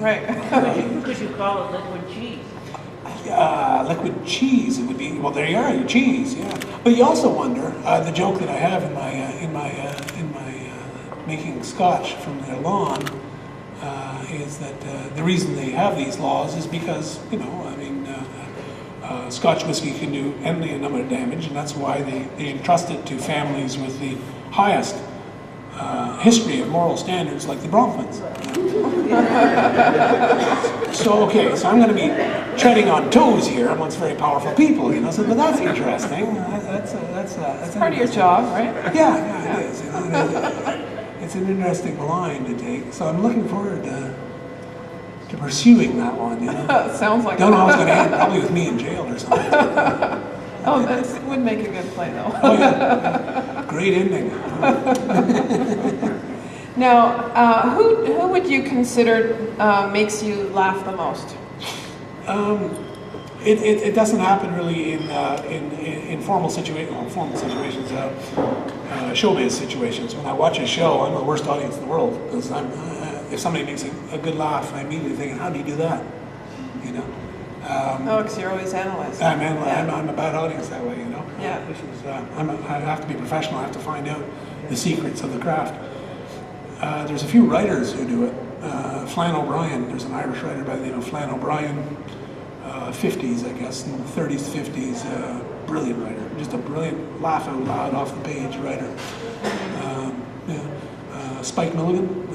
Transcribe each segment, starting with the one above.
Right. Could you call it liquid cheese? Liquid cheese, it would be, well, there you are, your cheese, yeah. But you also wonder, the joke that I have in my making scotch from their lawn is that the reason they have these laws is because, you know, I mean, Scotch whiskey can do any number of damage, and that's why they entrust it to families with the highest history of moral standards, like the Bronfmans. So, okay, so I'm going to be treading on toes here amongst very powerful people, you know, so, but that's interesting. That's Part of your job, right? Yeah, it is. It's an interesting line to take, so I'm looking forward to pursuing that one, you know. Sounds like Don't know how it's going to end, probably with me in jail or something. Oh, that would make a good play, though. Oh, yeah. Great ending. Now, who would you consider makes you laugh the most? It doesn't happen really in formal situations, showbiz situations. When I watch a show, I'm the worst audience in the world, because if somebody makes a good laugh, I'm immediately thinking, how do you do that? You know. Because you're always analyzing. I'm a bad audience that way, you know. Yeah. This is I have to be professional. I have to find out the secrets of the craft. There's a few writers who do it. Flann O'Brien, there's an Irish writer by the name of Flann O'Brien, 50s, I guess, in the 30s, 50s, brilliant writer, just a brilliant laugh out loud off the page writer. Spike Milligan,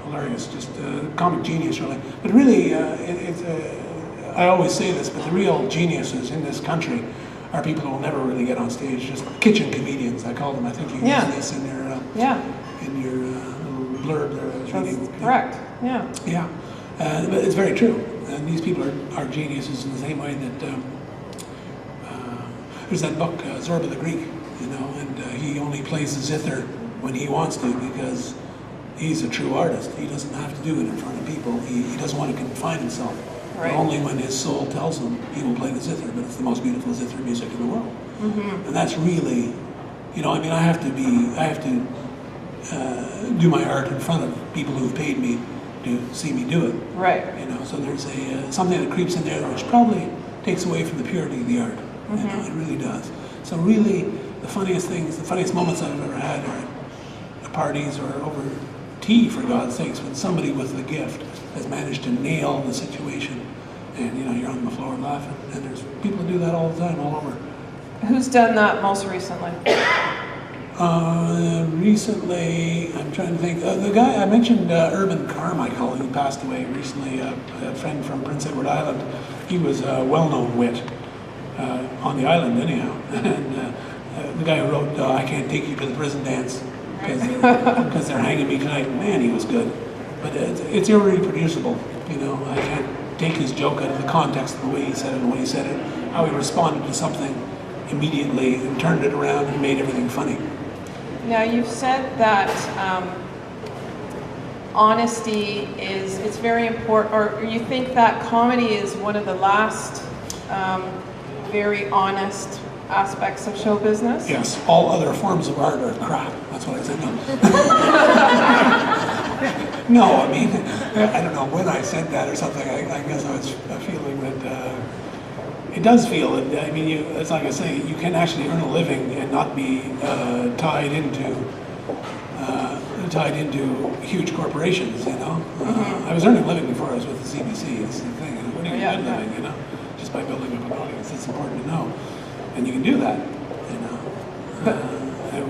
hilarious, just comic genius really. But really, I always say this, but the real geniuses in this country are people who will never really get on stage, just kitchen comedians, I call them. I think you use this in your little blurb there I was reading. Correct, yeah. Yeah, but it's very true. And these people are geniuses in the same way that there's that book, Zorba the Greek, you know, and he only plays the zither when he wants to, because he's a true artist. He doesn't have to do it in front of people. He doesn't want to confine himself. Right. Only when his soul tells him he will play the zither, but it's the most beautiful zither music in the world. Mm-hmm. And that's really, you know, I mean, I have to do my art in front of people who've paid me to see me do it. Right. You know, so there's something that creeps in there which probably takes away from the purity of the art. Mm-hmm. You know, it really does. So really, the funniest moments I've ever had are at parties or over tea, for God's sakes, when somebody with the gift has managed to nail the situation, and you know, you're on the floor laughing, and there's people who do that all the time, all over. Who's done that most recently? Recently, I'm trying to think. The guy I mentioned, Urban Carmichael, who passed away recently, a friend from Prince Edward Island. He was a well-known wit on the island, anyhow. And the guy who wrote "I Can't Take You to the Prison Dance" because they're hanging me tonight. Man, he was good. But it's irreproducible. You know, I can't take his joke out of the context of the way he said it and when he said it, how he responded to something immediately and turned it around and made everything funny. Now, you've said that honesty it's very important, or you think that comedy is one of the last very honest aspects of show business? Yes, all other forms of art are crap. That's what I said. No, I mean, I don't know when I said that or something. I guess I was feeling that it does feel. I mean, it's like I say, you can actually earn a living and not be tied into huge corporations. You know, I was earning a living before I was with the CBC. It's the thing. What are you good living? You know, just by building up an audience. It's important to know, and you can do that. You know,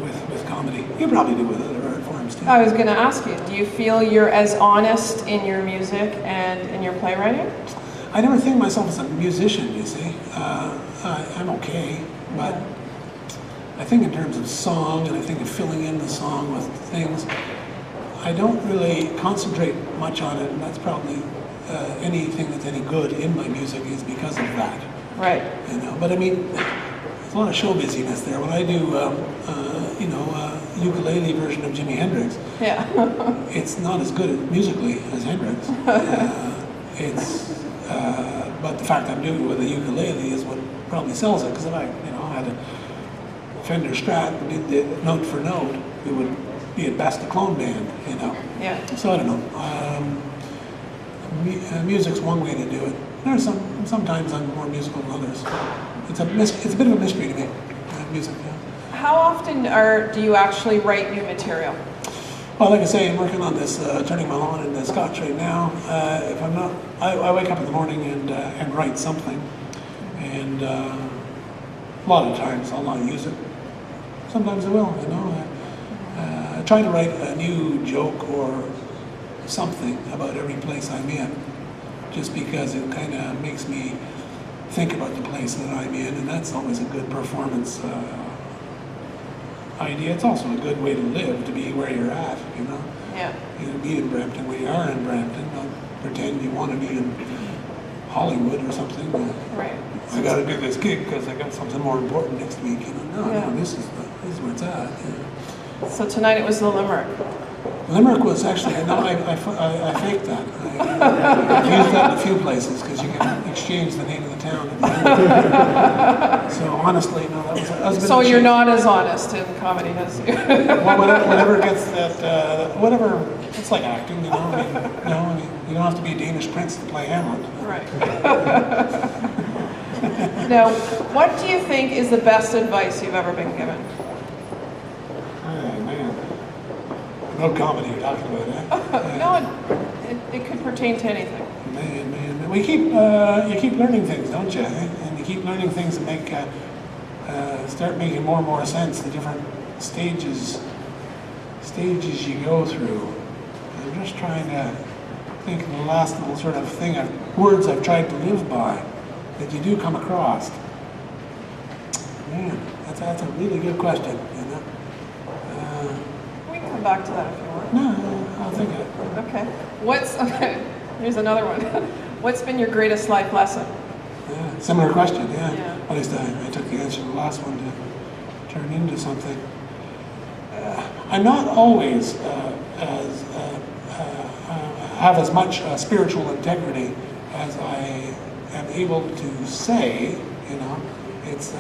with comedy, you probably do with other art forms too. I was going to ask you, do you feel you're as honest in your music and in your playwriting? I never think of myself as a musician, you see. I'm okay, but I think in terms of song, and I think of filling in the song with things, I don't really concentrate much on it, and that's probably anything that's any good in my music is because of that. Right. You know, but I mean, there's a lot of show busyness there. When I do, ukulele version of Jimi Hendrix, it's not as good musically as Hendrix. But the fact I'm doing it with a ukulele is what probably sells it. Because if I, had a Fender Strat and did it note for note, it would be at best a clone band, you know. Yeah. So I don't know. music's one way to do it. There's sometimes I'm more musical than others. It's a bit of a mystery to me, music. Yeah. How often do you actually write new material? Well, like I say, I'm working on this, turning my lawn into Scotch right now. If I'm not, I wake up in the morning and write something, and a lot of times I'll not use it. Sometimes I will, you know. I try to write a new joke or something about every place I'm in, just because it kind of makes me think about the place that I'm in, and that's always a good performance idea. It's also a good way to live, to be where you're at, you know. Yeah. You know, be in Brampton when you are in Brampton. Don't pretend you want to be in Hollywood or something. Right. I got to do this gig because I got something more important next week. You know, Yeah. no, this is where it's at. Yeah. So tonight it was the Limerick. Limerick was actually, no, I faked that. I used that in a few places because you can exchange the name of the town. So honestly, no, that was a bit So of a you're shame. not as honest in comedy as you. Well, whatever gets that, whatever, it's like acting, you know. I mean, you don't have to be a Danish prince to play Hamlet. Right. Now, what do you think is the best advice you've ever been given? Oh, man. About comedy you're talking about, eh? No, it could pertain to anything. Man. You keep learning things, don't you? Eh? And you keep learning things that make, start making more and more sense, the different stages you go through. I'm just trying to think of the last little sort of thing, words I've tried to live by that you do come across. Man, that's a really good question, you know. We can come back to that if you want. No, I'll think of it. Okay. Here's another one. What's been your greatest life lesson? Yeah, similar question, yeah. Yeah. At least I took the answer to the last one to turn into something. I'm not always have as much spiritual integrity as I am able to say, you know. It's,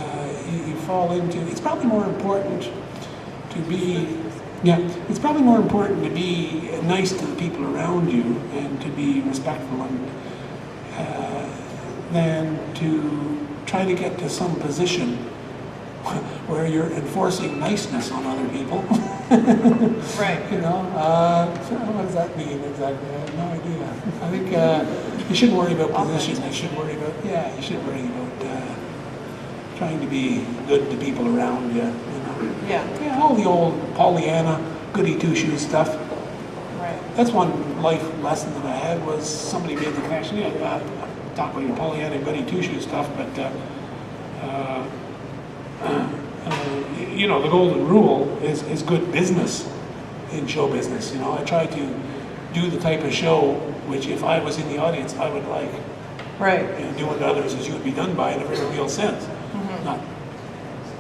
you fall into, it's probably more important to be, it's probably more important to be nice to the people around you and to be respectful and than to try to get to some position where you're enforcing niceness on other people. Right. You know, so what does that mean exactly? I have no idea. I think you shouldn't worry about position. You should worry about, you should worry about trying to be good to people around you. You know? Yeah. All the old Pollyanna, goody two-shoes stuff. Right. That's one life lesson that I had, was somebody made the connection. Talk about your Pollyanna, goody two-shoes stuff, but you know, the golden rule is good business in show business. You know, I try to do the type of show which, if I was in the audience, I would like. Right. You know, do unto others as you would be done by in a very real sense. Not,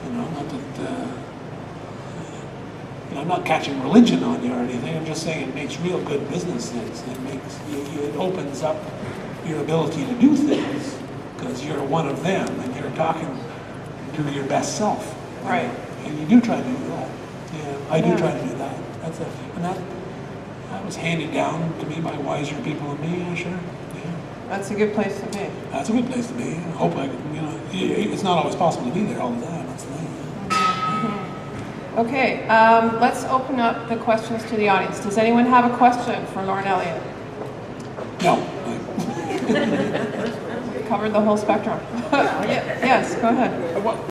you know, not that. You know, I'm not catching religion on you or anything. I'm just saying it makes real good business sense. It makes it opens up your ability to do things because you're one of them and you're talking to your best self. Right. And you do try to do that. Yeah, I do try to do that. That was handed down to me by wiser people than me. Yeah, sure. Yeah. That's a good place to be. That's a good place to be. I hope I can, you know, it's not always possible to be there all the time. That's the thing. Okay, let's open up the questions to the audience. Does anyone have a question for Lorne Elliott? No. We covered the whole spectrum. Yes, go ahead.